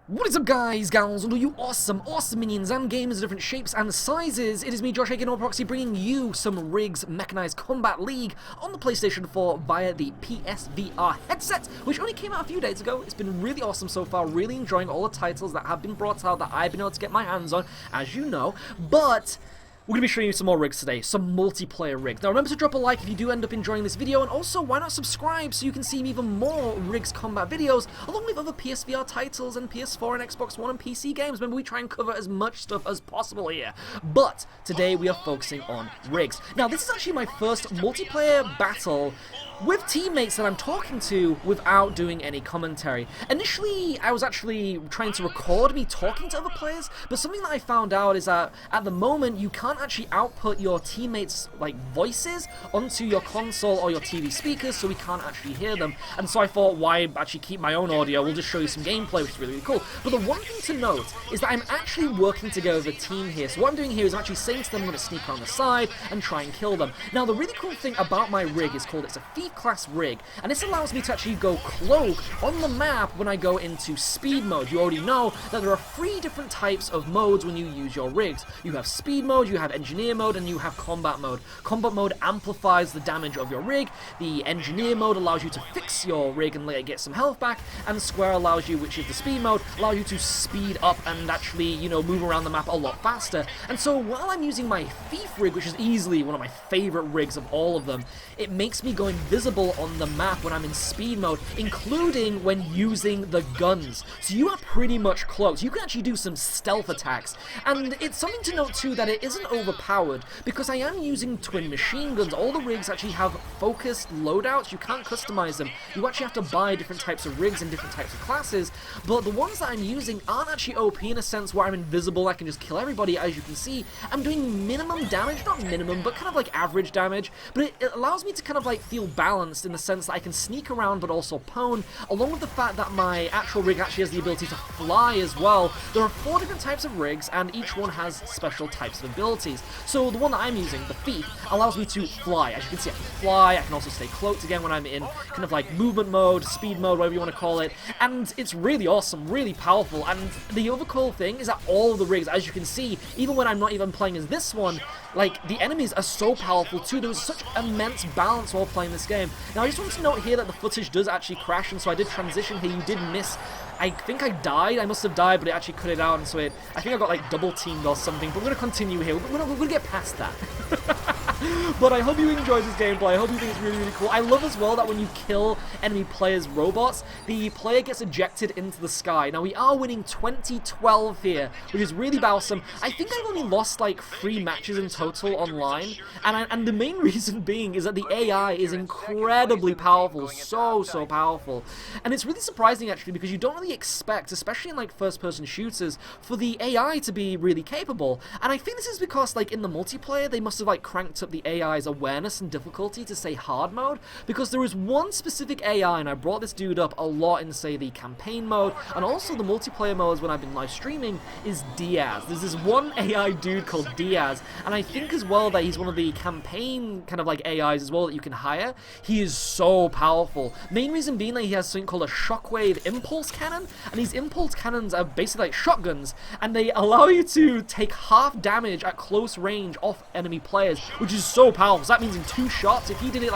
What is up, guys, gals, and all you awesome minions and gamers of different shapes and sizes? It is me, Josh Aiken, Proxy, bringing you some RIGS Mechanized Combat League on the PlayStation 4 via the PSVR headset, which only came out a few days ago. It's been really awesome so far, really enjoying all the titles that have been brought out that I've been able to get my hands on, as you know, but we're going to be showing you some more RIGS today, some multiplayer RIGS. Now remember to drop a like if you do end up enjoying this video, and also why not subscribe so you can see even more RIGS combat videos, along with other PSVR titles and PS4 and Xbox One and PC games. Remember, we try and cover as much stuff as possible here. But today we are focusing on RIGS. Now this is actually my first multiplayer battle with teammates that I'm talking to without doing any commentary. Initially, I was actually trying to record me talking to other players, but something that I found out is that at the moment you can't actually output your teammates' voices onto your console or your TV speakers, so we can't actually hear them. And so I thought, why actually keep my own audio? We'll just show you some gameplay, which is really, really cool. But the one thing to note is that I'm actually working together with a team here. So what I'm doing here is I'm actually saying to them I'm going to sneak around the side and try and kill them. Now the really cool thing about my rig is called, it's a class rig, and this allows me to actually go cloak on the map when I go into speed mode. You already know that there are 3 different types of modes when you use your rigs. You have speed mode, you have engineer mode, and you have combat mode. Combat mode amplifies the damage of your rig, the engineer mode allows you to fix your rig and let it get some health back, and square allows you, which is the speed mode, allows you to speed up and actually, you know, move around the map a lot faster. And so while I'm using my thief rig, which is easily one of my favorite rigs of all of them, it makes me go invisible on the map when I'm in speed mode, including when using the guns. So you are pretty much close. You can actually do some stealth attacks. And it's something to note too that it isn't overpowered, because I am using twin machine guns. All the rigs actually have focused loadouts. You can't customize them. You actually have to buy different types of rigs and different types of classes, but the ones that I'm using aren't actually OP in a sense where I'm invisible, I can just kill everybody. As you can see, I'm doing minimum damage, not minimum, but kind of like average damage, but it allows me to kind of feel balanced in the sense that I can sneak around but also pwn, along with the fact that my actual rig actually has the ability to fly as well. There are 4 different types of rigs, and each one has special types of abilities. So the one that I'm using, the Thief, allows me to fly. As you can see, I can fly. I can also stay cloaked again when I'm in kind of movement mode, speed mode, whatever you want to call it, and it's really awesome, really powerful. And the other cool thing is that all of the rigs, as you can see, even when I'm not even playing as this one, the enemies are so powerful too. There was such immense balance while playing this game. Now I just want to note here that the footage does actually crash, and so I did transition here. You did miss, I think I died, I must have died, but it actually cut it out, and so I think I got double teamed or something, but we're going to continue here. We're going to get past that. But I hope you enjoyed this gameplay. I hope you think it's really, really cool. I love as well that when you kill enemy players' robots, the player gets ejected into the sky. Now we are winning 20-12 here, which is really awesome. I think I've only lost 3 matches in total online, and the main reason being is that the AI is incredibly powerful, so powerful. And it's really surprising actually, because you don't really expect, especially in first-person shooters, for the AI to be really capable. And I think this is because in the multiplayer they must have cranked up the AI's awareness and difficulty to say hard mode, because there is one specific AI, and I brought this dude up a lot in say the campaign mode and also the multiplayer modes when I've been live streaming, is Diaz. There's this one AI dude called Diaz, and I think as well that he's one of the campaign kind of AIs as well that you can hire. He is so powerful. Main reason being that he has something called a shockwave impulse cannon, and these impulse cannons are basically like shotguns, and they allow you to take half damage at close range off enemy players, which is so powerful. So that means in 2 shots, if he did it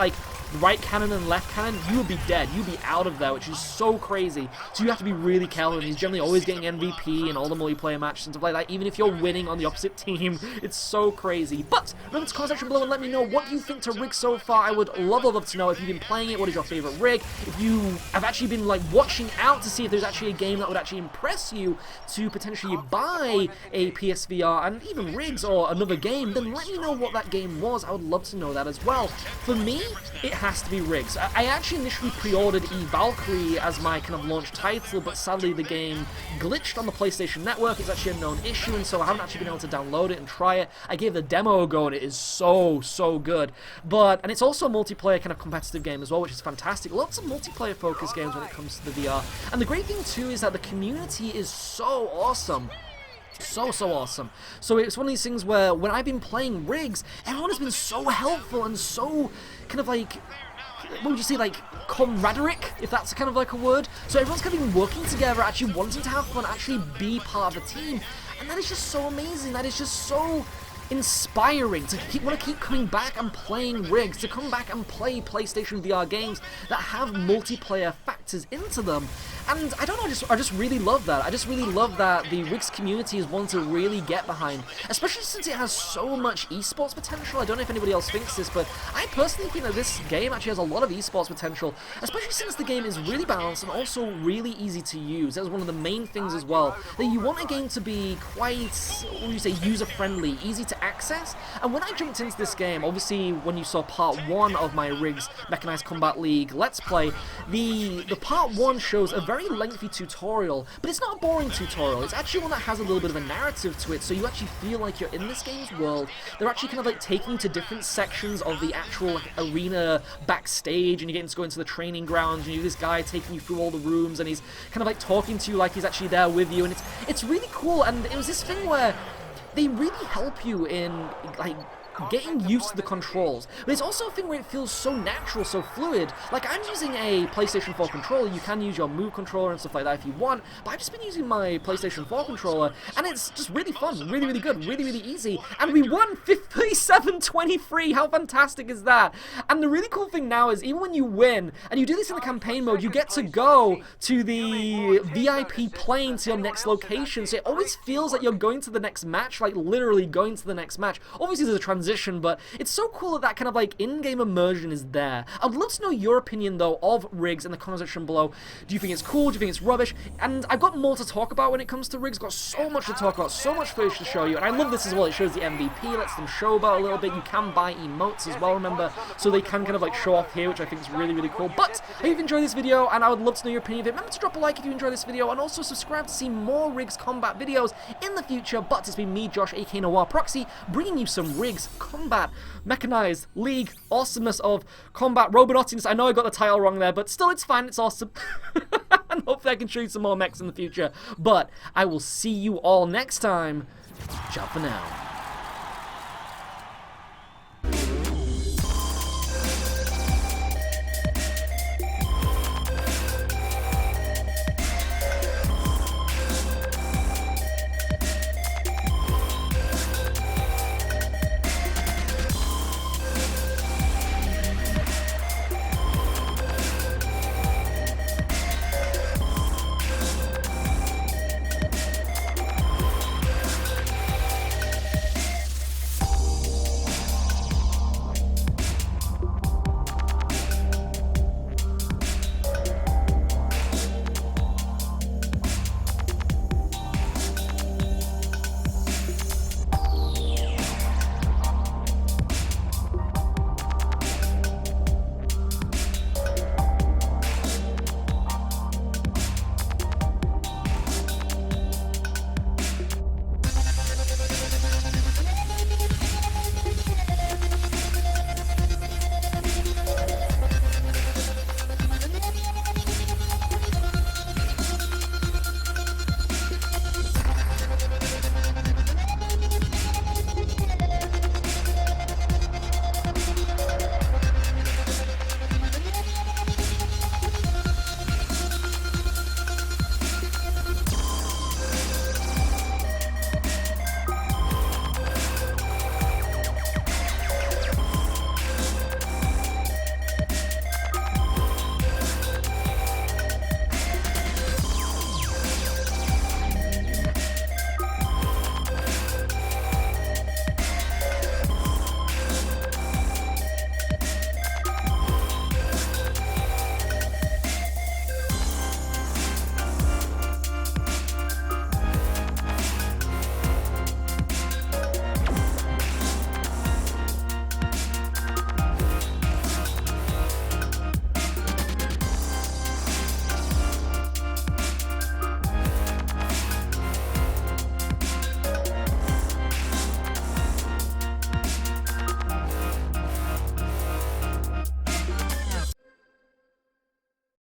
right cannon and left cannon, you would be dead. You'd be out of there, which is so crazy. So you have to be really careful, and he's generally always getting MVP in all the multiplayer matches and stuff like that, even if you're winning on the opposite team. It's so crazy. But remember to comment section below and let me know what you think to RIGS so far. I would love to know if you've been playing it, what is your favorite rig, if you have actually been watching out to see if there's actually a game that would actually impress you to potentially buy a PSVR and even RIGS or another game, then let me know what that game was. I would love to know that as well. For me, it has to be RIGS. I actually initially pre-ordered Valkyrie as my kind of launch title, but sadly the game glitched on the PlayStation Network. It's actually a known issue, and so I haven't actually been able to download it and try it. I gave the demo a go, and it is so good. And it's also a multiplayer kind of competitive game as well, which is fantastic. Lots of multiplayer focused games when it comes to the VR. And the great thing too is that the community is so awesome. So awesome. So it's one of these things where when I've been playing RIGS, everyone has been so helpful and so kind of what would you say, like, camaraderie, if that's kind of like a word. So everyone's kind of been working together, actually wanting to have fun, actually be part of a team. And that is just so amazing. That is just so inspiring to want to keep coming back and playing RIGS, to come back and play PlayStation VR games that have multiplayer factors into them. And I don't know, I just really love that. I just really love that the RIGS community is one to really get behind, especially since it has so much esports potential. I don't know if anybody else thinks this, but I personally think that this game actually has a lot of esports potential, especially since the game is really balanced and also really easy to use. That's one of the main things as well, that you want a game to be quite, what would you say, user-friendly, easy to access. And when I jumped into this game, obviously when you saw part 1 of my RIGS Mechanized Combat League Let's Play, the part 1 shows a very lengthy tutorial, but it's not a boring tutorial. It's actually one that has a little bit of a narrative to it, so you actually feel like you're in this game's world. They're actually kind of like taking you to different sections of the actual like, arena backstage, and you're getting to go into the training grounds, and you have this guy taking you through all the rooms, and he's kind of like talking to you like he's actually there with you, and it's really cool. And it was this thing where they really help you in like getting used to the controls, but it's also a thing where it feels so natural, so fluid. Like, I'm using a PlayStation 4 controller. You can use your Move controller and stuff like that if you want, but I've just been using my PlayStation 4 controller, and it's just really fun, really, really good, really, really easy, and we won 57-23. How fantastic is that? And the really cool thing now is, even when you win, and you do this in the campaign mode, you get to go to the VIP plane to your next location, so it always feels like you're going to the next match, like literally going to the next match. Obviously there's a transition, but it's so cool that that kind of like in-game immersion is there. I'd love to know your opinion though of RIGS in the comment section below. Do you think it's cool? Do you think it's rubbish? And I've got more to talk about when it comes to RIGS. Got so much to talk about, so much footage to show you, and I love this as well. It shows the MVP, lets them show about a little bit. You can buy emotes as well, remember, so they can kind of like show off here, which I think is really, really cool. But I hope you've enjoyed this video, and I would love to know your opinion of it. Remember to drop a like if you enjoyed this video, and also subscribe to see more RIGS combat videos in the future. But it's been me, Josh, aka Noir Proxy, bringing you some RIGS combat Mechanized League awesomeness of combat robotness. I know I got the title wrong there, but still, it's fine, it's awesome. And hopefully I can show you some more mechs in the future. But I will see you all next time. Ciao for now.